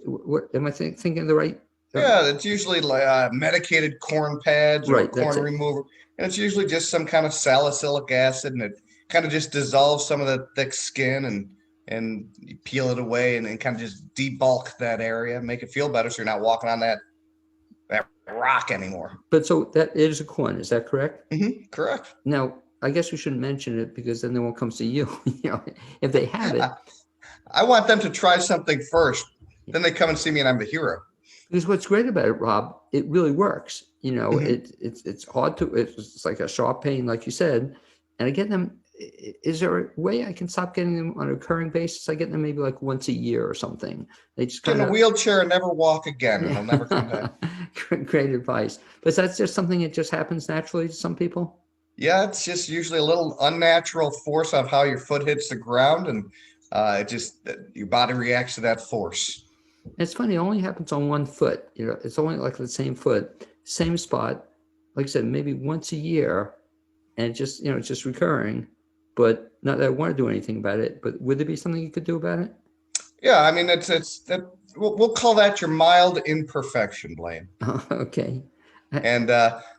S1: What am I thinking of the right?
S3: Yeah, it's usually like medicated corn pads or
S1: Right, that's
S3: corn
S1: it.
S3: remover. And it's usually just some kind of salicylic acid, and it kind of just dissolves some of the thick skin, and you peel it away, and kind of just debulk that area, make it feel better, so you're not walking on that rock anymore.
S1: But so that is a corn, is that correct?
S3: Correct.
S1: Now, I guess we shouldn't mention it, because then they won't come see you. If they have it.
S3: I want them to try something first, then they come and see me, and I'm the hero.
S1: Because what's great about it, Rob, it really works. It's hard to, it's like a sharp pain, like you said. And I get them, is there a way I can stop getting them on a recurring basis? I get them maybe like once a year or something. They just
S3: Get in a wheelchair and never walk again, and they'll never come back.
S1: Great advice. But that's just something that just happens naturally to some people?
S3: Yeah, it's just usually a little unnatural force of how your foot hits the ground, and your body reacts to that force.
S1: It's funny, it only happens on one foot. It's only like the same foot, same spot. Like I said, maybe once a year, and just, it's just recurring. But not that I want to do anything about it. But would there be something you could do about it?
S3: Yeah, I mean, we'll call that your mild imperfection, Blaine.
S1: Okay.
S3: And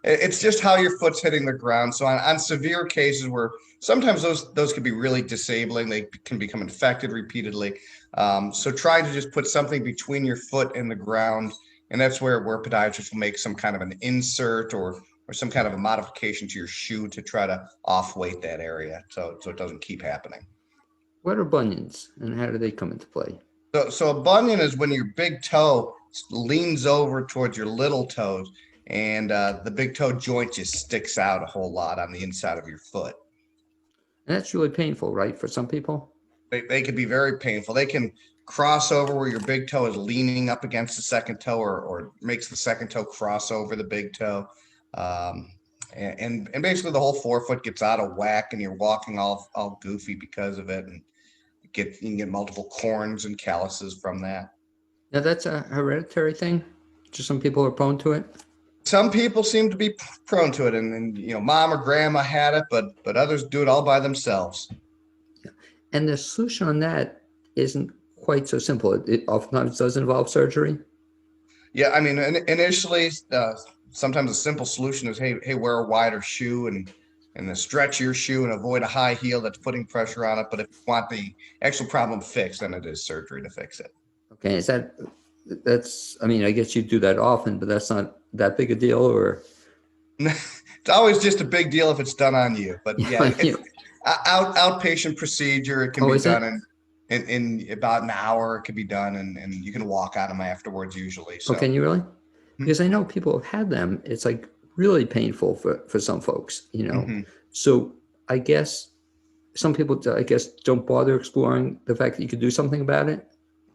S3: it's just how your foot's hitting the ground. So on severe cases where sometimes those can be really disabling, they can become infected repeatedly. So trying to just put something between your foot and the ground, and that's where podiatrists will make some kind of an insert or some kind of a modification to your shoe to try to off-weight that area so it doesn't keep happening.
S1: What are bunions and how do they come into play?
S3: So a bunion is when your big toe leans over towards your little toes, and the big toe joint just sticks out a whole lot on the inside of your foot.
S1: And that's really painful, right, for some people?
S3: They can be very painful. They can cross over where your big toe is leaning up against the second toe, or makes the second toe cross over the big toe. And basically the whole forefoot gets out of whack, and you're walking all goofy because of it, and you can get multiple corns and calluses from that.
S1: Now, that's a hereditary thing? Just some people are prone to it?
S3: Some people seem to be prone to it, and mom or grandma had it, but others do it all by themselves.
S1: Yeah. And the solution on that isn't quite so simple. It oftentimes does involve surgery.
S3: Yeah, I mean, initially, sometimes a simple solution is, hey, wear a wider shoe and then stretch your shoe and avoid a high heel that's putting pressure on it. But if you want the actual problem fixed, then it is surgery to fix it.
S1: Okay, that's, I mean, I guess you do that often, but that's not that big a deal, or?
S3: It's always just a big deal if it's done on you. But yeah,
S1: Yeah.
S3: it's outpatient procedure. It can be done in about an hour. It can be done, and you can walk on them afterwards usually. So.
S1: Oh, can you really? Because I know people have had them. It's like really painful for some folks,
S3: Mm-hmm.
S1: So I guess some people, don't bother exploring the fact that you could do something about it.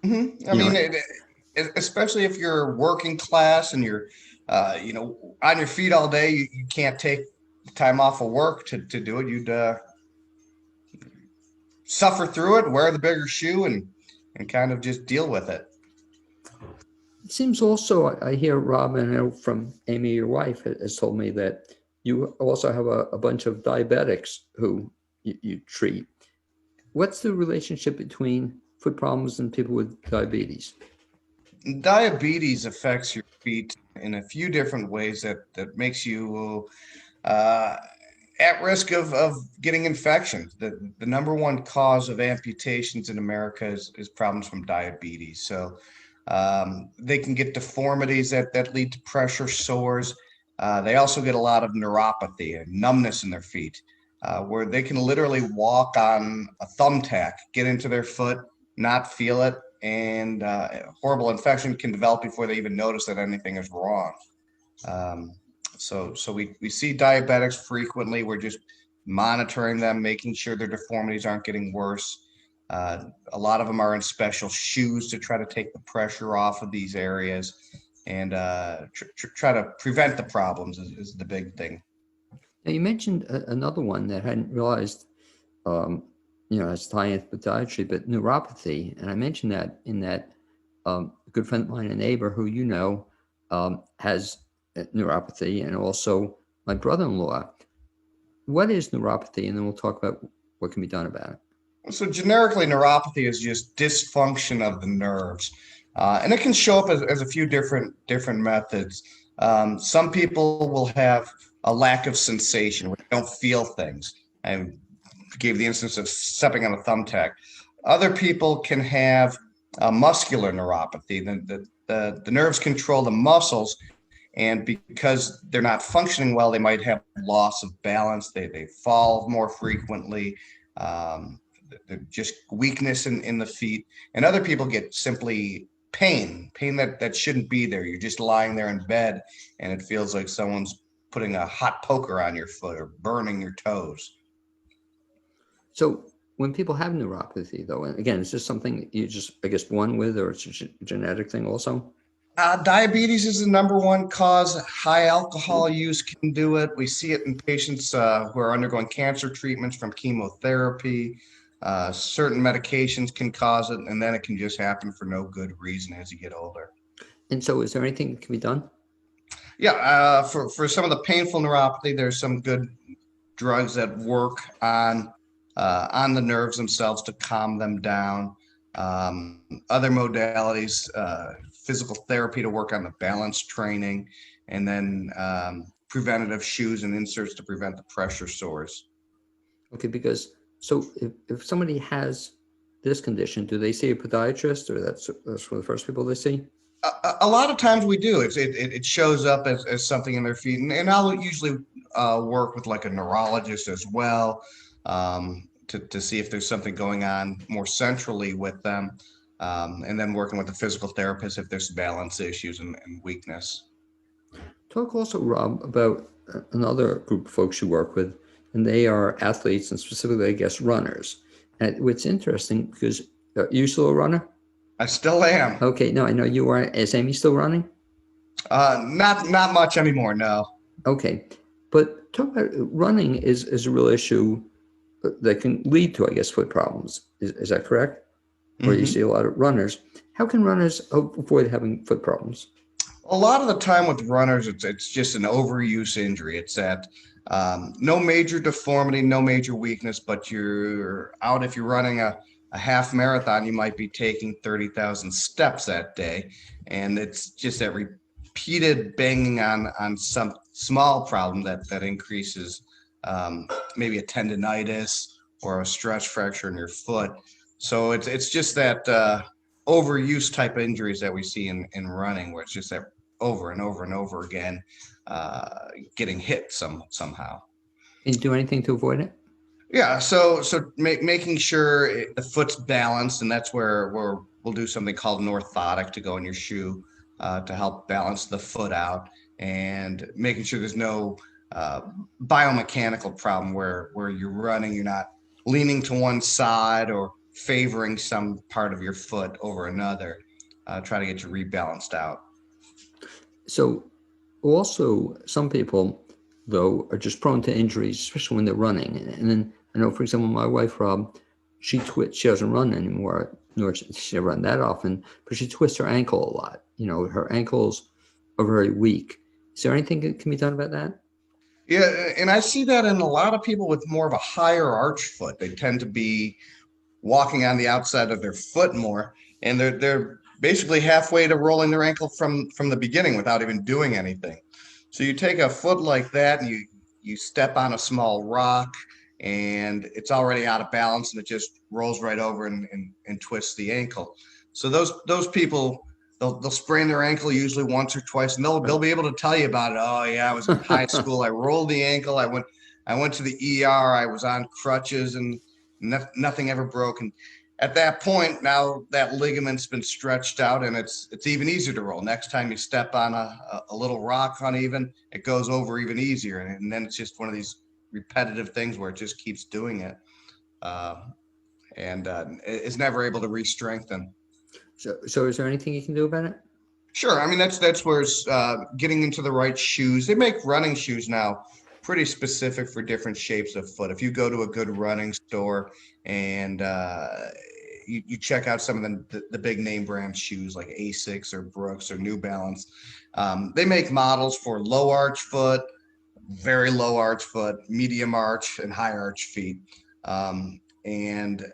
S3: Mm-hmm. I mean, especially if you're working class and you're, on your feet all day, you can't take time off of work to do it. You'd suffer through it, wear the bigger shoe, and kind of just deal with it.
S1: It seems also, I hear Rob, and I know from Amy, your wife, has told me that you also have a bunch of diabetics who you treat. What's the relationship between foot problems and people with diabetes?
S3: Diabetes affects your feet in a few different ways that makes you at risk of getting infections. The number one cause of amputations in America is problems from diabetes. So they can get deformities that lead to pressure sores. They also get a lot of neuropathy and numbness in their feet, where they can literally walk on a thumbtack, get into their foot, not feel it, and horrible infection can develop before they even notice that anything is wrong. So we see diabetics frequently. We're just monitoring them, making sure their deformities aren't getting worse. A lot of them are in special shoes to try to take the pressure off of these areas, and try to prevent the problems is the big thing.
S1: Now, you mentioned another one that I hadn't realized, has tie in with podiatry, but neuropathy. And I mentioned that in that a good friend of mine, a neighbor who has neuropathy, and also my brother-in-law. What is neuropathy? And then we'll talk about what can be done about it.
S3: So generically, neuropathy is just dysfunction of the nerves, and it can show up as a few different methods. Some people will have a lack of sensation, where they don't feel things. I gave the instance of stepping on a thumbtack. Other people can have muscular neuropathy. The nerves control the muscles, and because they're not functioning well, they might have loss of balance. They fall more frequently. Just weakness in the feet. And other people get simply pain that shouldn't be there. You're just lying there in bed, and it feels like someone's putting a hot poker on your foot or burning your toes.
S1: So when people have neuropathy, though, and again, is this something you just, born with, or it's a genetic thing also?
S3: Diabetes is the number one cause. High alcohol use can do it. We see it in patients who are undergoing cancer treatments from chemotherapy. Certain medications can cause it, and then it can just happen for no good reason as you get older.
S1: And so is there anything that can be done?
S3: Yeah, for some of the painful neuropathy, there's some good drugs that work on the nerves themselves to calm them down. Other modalities, physical therapy to work on the balance training, and then preventative shoes and inserts to prevent the pressure sores.
S1: Okay, because so if somebody has this condition, do they see a podiatrist, or that's one of the first people they see?
S3: A lot of times we do. It shows up as something in their feet, and I'll usually work with like a neurologist as well, to see if there's something going on more centrally with them, and then working with a physical therapist if there's balance issues and weakness.
S1: Talk also, Rob, about another group of folks you work with, and they are athletes, and specifically, I guess, runners. And what's interesting, because you still a runner?
S3: I still am.
S1: Okay, no, I know you are. Is Amy still running?
S3: Not much anymore, no.
S1: Okay, but talk about running is a real issue that can lead to, I guess, foot problems. Is that correct? Or you see a lot of runners. How can runners avoid having foot problems?
S3: A lot of the time with runners, it's just an overuse injury. It's that no major deformity, no major weakness, but you're out. If you're running a half marathon, you might be taking 30,000 steps that day. And it's just that repeated banging on some small problem that increases maybe a tendonitis or a stress fracture in your foot. So it's just that overuse type of injuries that we see in running, where it's just that over and over and over again, getting hit somehow.
S1: Can you do anything to avoid it?
S3: Yeah, so making sure the foot's balanced, and that's where we'll do something called an orthotic to go in your shoe to help balance the foot out, and making sure there's no biomechanical problem where you're running, you're not leaning to one side or favoring some part of your foot over another. Try to get you rebalanced out.
S1: So also some people, though, are just prone to injuries, especially when they're running. And then I know, for example, my wife, Rob, she doesn't run anymore, nor does she run that often, but she twists her ankle a lot. You know, her ankles are very weak. Is there anything that can be done about that?
S3: Yeah, and I see that in a lot of people with more of a higher arch foot. They tend to be walking on the outside of their foot more, and they're basically halfway to rolling their ankle from the beginning without even doing anything. So you take a foot like that and you step on a small rock, and it's already out of balance, and it just rolls right over and twists the ankle. So those people, they'll sprain their ankle usually once or twice, and they'll be able to tell you about it. Oh yeah, I was in high school, I rolled the ankle, I went to the ER, I was on crutches, and nothing ever broke. And at that point, now that ligament's been stretched out, and it's even easier to roll. Next time you step on a little rock uneven, it goes over even easier. And then it's just one of these repetitive things where it just keeps doing it. And is never able to re-strengthen.
S1: So is there anything you can do about it?
S3: Sure. I mean, that's where it's getting into the right shoes. They make running shoes now pretty specific for different shapes of foot. If you go to a good running store and you check out some of the big name brand shoes like Asics or Brooks or New Balance, they make models for low arch foot, very low arch foot, medium arch, and high arch feet. And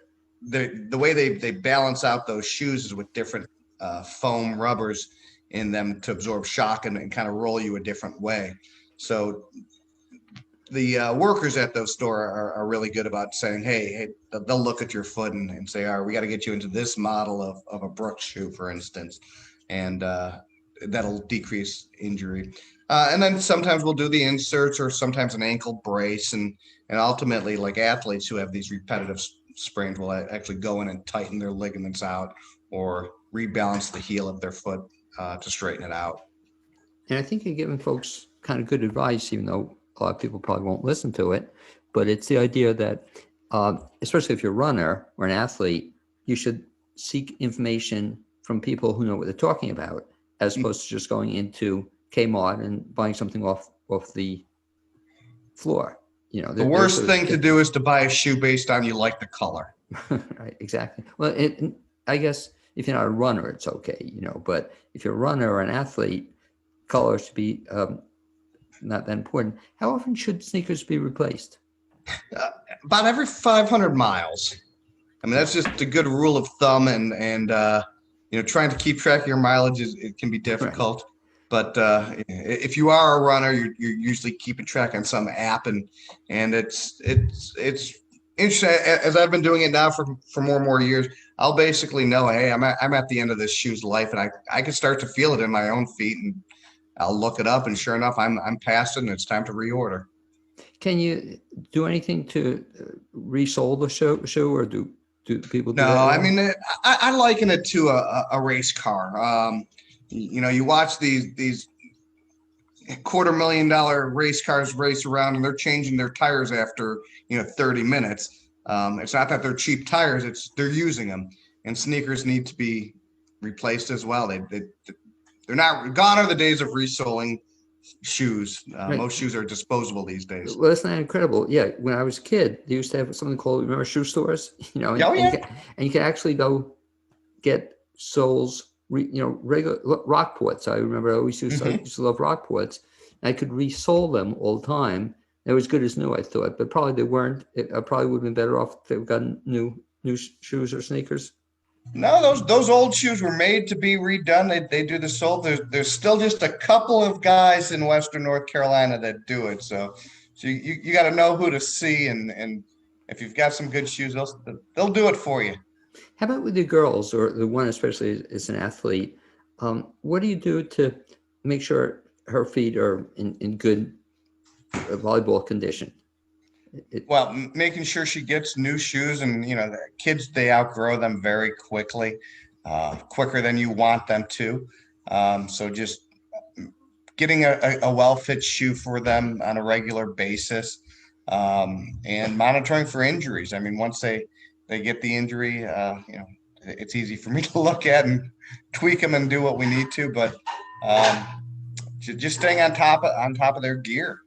S3: the way they balance out those shoes is with different foam rubbers in them to absorb shock and kind of roll you a different way. So the workers at those stores are really good about saying, hey, they'll look at your foot and say, all right, we got to get you into this model of a Brooks shoe, for instance, and that'll decrease injury. And then sometimes we'll do the inserts or sometimes an ankle brace, and ultimately, like athletes who have these repetitive sprains will actually go in and tighten their ligaments out or rebalance the heel of their foot to straighten it out.
S1: And I think you're giving folks kind of good advice, even though a lot of people probably won't listen to it. But it's the idea that, especially if you're a runner or an athlete, you should seek information from people who know what they're talking about, as opposed to just going into Kmart and buying something off the floor. You know,
S3: the worst thing to do is to buy a shoe based on you like the color.
S1: Right, exactly. Well, I guess if you're not a runner, it's okay, you know. But if you're a runner or an athlete, color should be not that important. How often should sneakers be replaced?
S3: About every 500 miles. I mean, that's just a good rule of thumb, and you know, trying to keep track of your mileage it can be difficult. Right. But if you are a runner, you're usually keeping track on some app, and it's interesting. As I've been doing it now for more and more years, I'll basically know, hey, I'm at the end of this shoe's life, and I can start to feel it in my own feet, and I'll look it up, and sure enough, I'm past it, and it's time to reorder.
S1: Can you do anything to resole the shoe, or do people do
S3: No,
S1: that at
S3: I
S1: all?
S3: mean, I liken it to a race car. You watch these $250,000 race cars race around, and they're changing their tires after 30 minutes. It's not that they're cheap tires; they're using them. And sneakers need to be replaced as well. They're not gone are the days of resoling shoes.
S1: Right.
S3: Most shoes are disposable these days.
S1: Well, that's not incredible. Yeah, when I was a kid, they used to have something called, remember, shoe stores.
S3: Oh,
S1: And
S3: yeah.
S1: you can actually go get soles, regular Rockports. I remember I always used to love Rockports. I could resole them all the time. They were as good as new, I thought, but probably they weren't. I probably would have been better off if they've gotten new shoes or sneakers.
S3: No, those old shoes were made to be redone. They do the sole. There's still just a couple of guys in Western North Carolina that do it. So you got to know who to see, and if you've got some good shoes, they'll do it for you.
S1: How about with the girls, or the one especially is an athlete? What do you do to make sure her feet are in good volleyball condition?
S3: Well, making sure she gets new shoes, and the kids, they outgrow them very quickly, quicker than you want them to. So just getting a well-fit shoe for them on a regular basis, and monitoring for injuries. I mean, once they get the injury, it's easy for me to look at and tweak them and do what we need to, but just staying on top of their gear.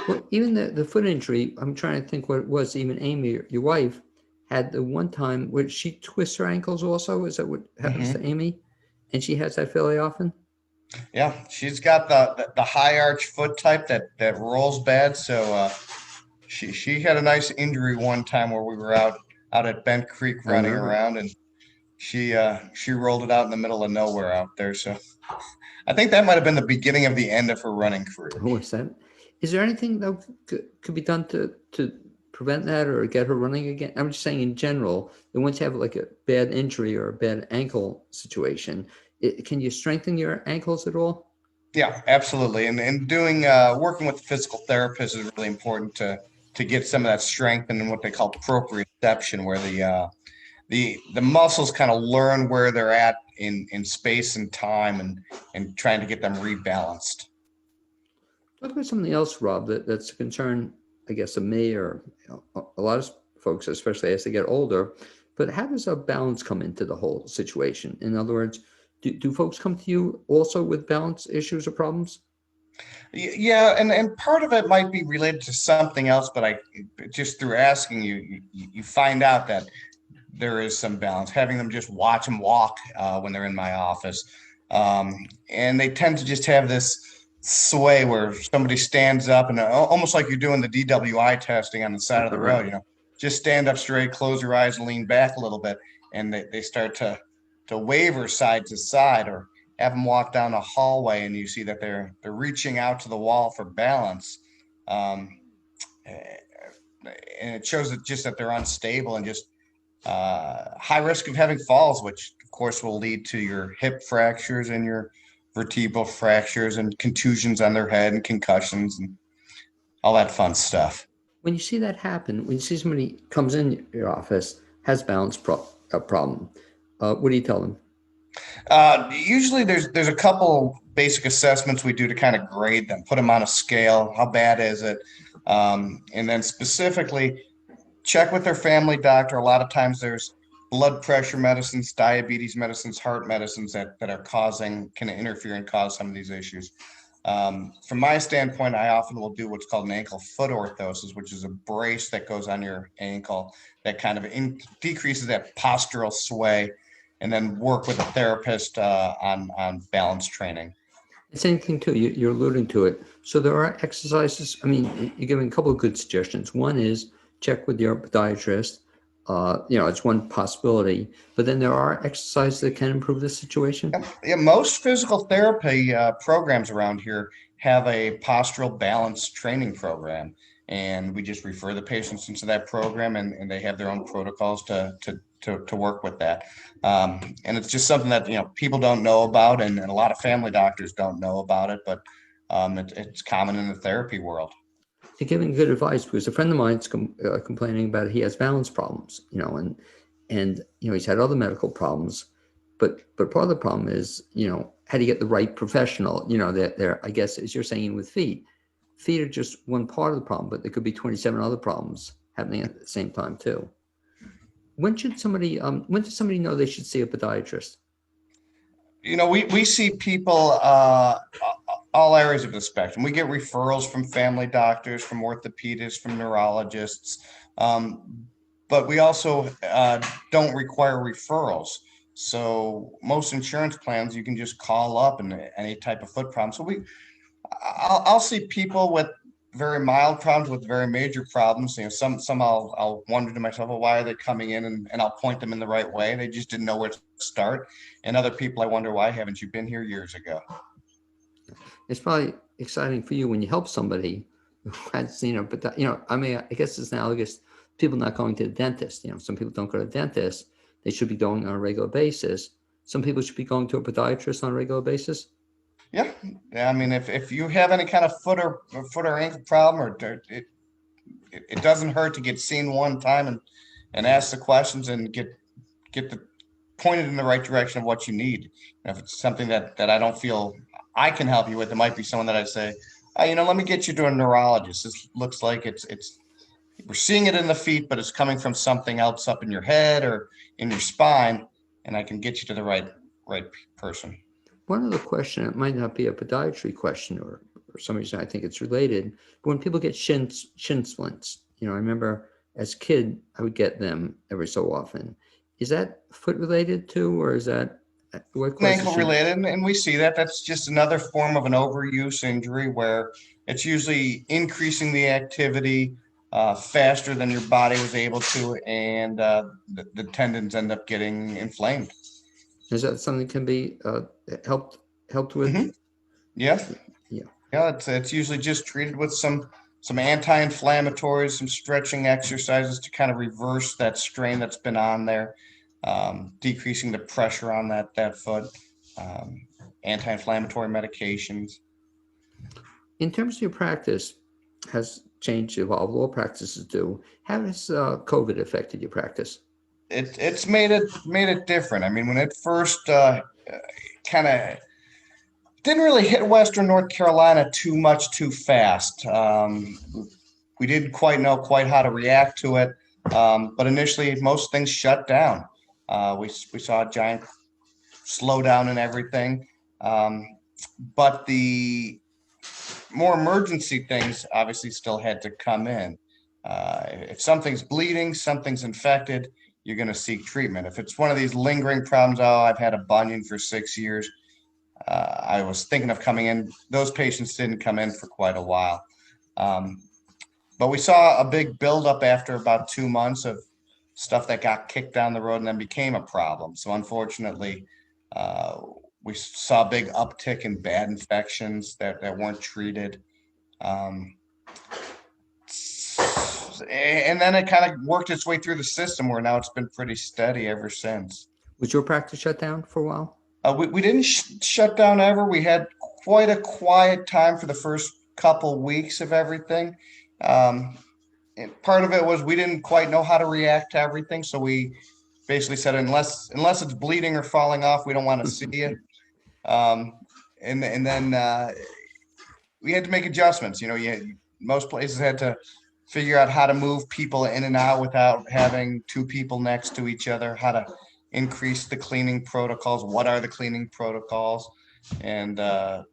S1: Well, even the foot injury, I'm trying to think what it was. Even Amy, your wife, had the one time where she twists her ankles also. Is that what happens to Amy? And she has that fairly often?
S3: Yeah, she's got the high arch foot type that rolls bad. So she had a nice injury one time where we were out at Bent Creek running around, and she rolled it out in the middle of nowhere out there. So I think that might have been the beginning of the end of her running career.
S1: Who is that? Is there anything that could be done to prevent that or get her running again? I'm just saying in general, that once you have like a bad injury or a bad ankle situation, can you strengthen your ankles at all?
S3: Yeah, absolutely. And doing working with a physical therapist is really important to get some of that strength and what they call proprioception, where the muscles kind of learn where they're at in space and time, and trying to get them rebalanced.
S1: Talk about something else, Rob, that's a concern, I guess, of me or a lot of folks, especially as they get older. But how does a balance come into the whole situation? In other words, do folks come to you also with balance issues or problems?
S3: Yeah, and part of it might be related to something else, but just through asking you find out that there is some balance. Having them just watch them walk when they're in my office, and they tend to just have this sway where somebody stands up, and almost like you're doing the DWI testing on the side of the road, just stand up straight, close your eyes, and lean back a little bit, and they start to waver side to side, or have them walk down a hallway and you see that they're reaching out to the wall for balance. And it shows that they're unstable and just high risk of having falls, which of course will lead to your hip fractures and your vertebral fractures and contusions on their head and concussions and all that fun stuff.
S1: When you see that happen, when you see somebody comes in your office, has balance problem, what do you tell them?
S3: Usually there's a couple basic assessments we do to kind of grade them, put them on a scale. How bad is it? And then specifically check with their family doctor. A lot of times there's blood pressure medicines, diabetes medicines, heart medicines that can interfere and cause some of these issues. From my standpoint, I often will do what's called an ankle foot orthosis, which is a brace that goes on your ankle that kind of decreases that postural sway, and then work with a therapist on balance training.
S1: Same thing too. You're alluding to it. So there are exercises. I mean, you're giving a couple of good suggestions. One is check with your podiatrist. It's one possibility, but then there are exercises that can improve the situation.
S3: Yeah, most physical therapy programs around here have a postural balance training program, and we just refer the patients into that program, and they have their own protocols to work with that. And it's just something that people don't know about, and a lot of family doctors don't know about it, but it's common in the therapy world.
S1: You're giving good advice, because a friend of mine's complaining about he has balance problems, and he's had other medical problems, but part of the problem is how do you get the right professional? That I guess, as you're saying with feet are just one part of the problem, but there could be 27 other problems happening at the same time too. When does somebody know they should see a podiatrist?
S3: We see people all areas of the spectrum. We get referrals from family doctors, from orthopedists, from neurologists, but we also don't require referrals. So most insurance plans, you can just call up and any type of foot problem. So I'll see people with very mild problems, with very major problems. Some I'll wonder to myself, well, why are they coming in? And I'll point them in the right way. They just didn't know where to start. And other people, I wonder, why haven't you been here years ago?
S1: It's probably exciting for you when you help somebody who has, but I guess it's analogous to people not going to the dentist. Some people don't go to the dentist. They should be going on a regular basis. Some people should be going to a podiatrist on a regular basis.
S3: Yeah. I mean, if you have any kind of foot or ankle problem, it doesn't hurt to get seen one time and ask the questions and get pointed in the right direction of what you need. And if it's something that I don't feel I can help you with, it might be someone that I say, let me get you to a neurologist. This looks like we're seeing it in the feet, but it's coming from something else up in your head or in your spine, and I can get you to the right person.
S1: One other question, it might not be a podiatry question, or some reason I think it's related, but when people get shin splints, I remember as a kid, I would get them every so often. Is that foot related too, or is that
S3: ankle related? And we see that that's just another form of an overuse injury where it's usually increasing the activity faster than your body was able to, and the tendons end up getting inflamed.
S1: Is that something that can be helped with?
S3: Mm-hmm. Yeah. It's usually just treated with some anti-inflammatories, some stretching exercises to kind of reverse that strain that's been on there, decreasing the pressure on that foot, anti-inflammatory medications.
S1: In terms of your practice, has changed, evolved, all practices do. How has COVID affected your practice?
S3: It's made it different. I mean, when it first kind of didn't really hit Western North Carolina too much too fast. We didn't quite know how to react to it, but initially most things shut down. We saw a giant slowdown in everything, but the more emergency things obviously still had to come in. If something's bleeding, something's infected, you're going to seek treatment. If it's one of these lingering problems, I've had a bunion for 6 years. I was thinking of coming in. Those patients didn't come in for quite a while. But we saw a big buildup after about 2 months of stuff that got kicked down the road and then became a problem. So unfortunately, we saw a big uptick in bad infections that weren't treated. And then it kind of worked its way through the system where now it's been pretty steady ever since.
S1: Was your practice shut down for a while?
S3: We didn't shut down ever. We had quite a quiet time for the first couple weeks of everything. And part of it was we didn't quite know how to react to everything. So we basically said, unless it's bleeding or falling off, we don't want to see it. And then we had to make adjustments. Most places had to figure out how to move people in and out without having two people next to each other, how to increase the cleaning protocols. What are the cleaning protocols? And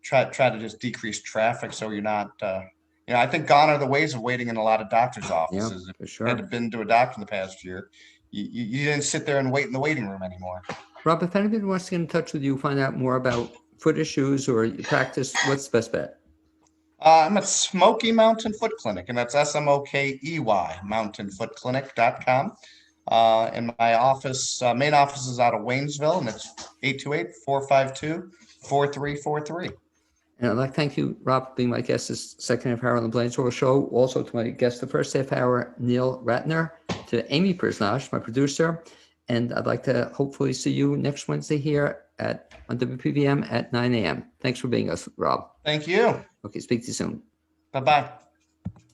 S3: try to just decrease traffic so you're not, I think gone are the ways of waiting in a lot of doctors' offices.
S1: Yeah, for
S3: if
S1: sure.
S3: you had been to a doctor in the past year, you didn't sit there and wait in the waiting room anymore.
S1: Rob, if anybody wants to get in touch with you, find out more about foot issues or your practice, what's the best bet?
S3: I'm at Smoky Mountain Foot Clinic, and that's SMOKEY, mountainfootclinic.com. And my office, main office is out of Waynesville, and it's 828-452-4343.
S1: And I'd like to thank you, Rob, for being my guest this second half hour on the BLAINESWORLD show. Also to my guest the first half hour, Neil Ratner, to Amy Przynosch, my producer. And I'd like to hopefully see you next Wednesday here on WPVM at 9 a.m. Thanks for being us, Rob.
S3: Thank you.
S1: Okay, speak to you soon.
S3: Bye-bye.